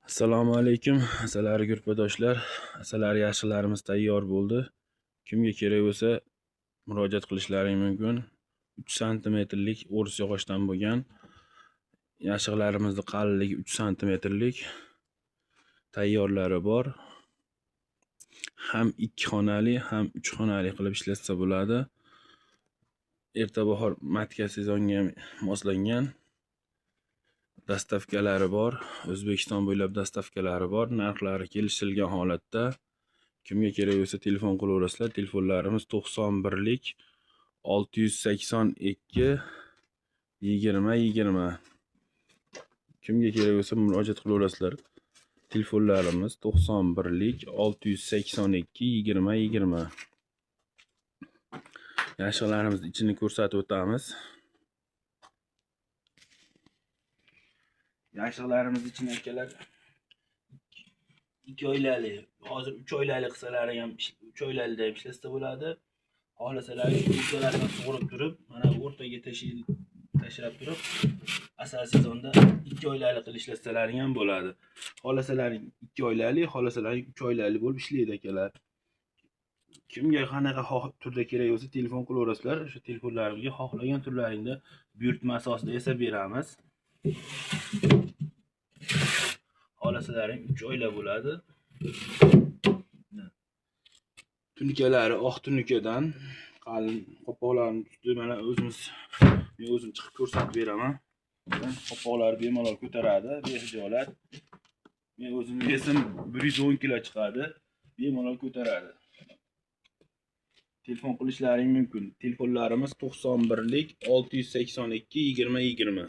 Assalomu alaykum, asalari gurpadoshlar. Asalari yaxshilarimiz tayyor bo'ldi. Kimga kerak bo'lsa murojaat qilishlaring mumkin. 3 santimetrlik o'ris yog'ochdan bo'lgan yashiqlarimizni qalinligi 3 santimetrlik tayyorlari bor. Ham 2 xonali, ham 3 xonali qilib ishlatsa bo'ladi. Erta bahor matka sezoniga moslangan. Dastavkalari bor. O'zbekiston bo'ylab dastavkalari bor. Narxlari kelishilgan holatda. Kimga kerak bo'lsa telefon qilaverasizlar. Telefonlarimiz 91lik 682 20 20. Kimga kerak bo'lsa murojaat qilaverasizlar. Telefonlarimiz 91lik 682 20 20. Yashiqlarimizni ichini ko'rsatib o'tamiz. Yashiqlarimiz ichini akalar 2 oylali, hozir 3 oylali qilsalar ham 3 oylalida ham ishlatsa bo'ladi. Xohlasalar ikkalarini sug'urib turib, mana o'rtaga tashlab turib, asal sezonda 2 oylali qilib ishlatsalar ham bo'ladi. Xohlasalar 2 oylali, xohlasalar 3 oylali bo'lib ishlaydi akalar. Kimga qanaqa turda kerak bo'lsa telefon qilaverasizlar. O'sha telefonlarimizga xohlagan turlaringda buyurtma asosida yasab beramiz. Xohlasalaring 3 oyla bo'ladi. Tunikalari oq tunikadan qalin qo'poqlarni tutdi. Mana men o'zim chiqib ko'rsatib beraman. Qo'poqlar bemalol ko'taradi, behijolat. Men o'zim yesim 110 kilo chiqadi, bemalol ko'taradi. Telefon qilishlaring mumkin. Telefonlarimiz 91lik 682 20 20.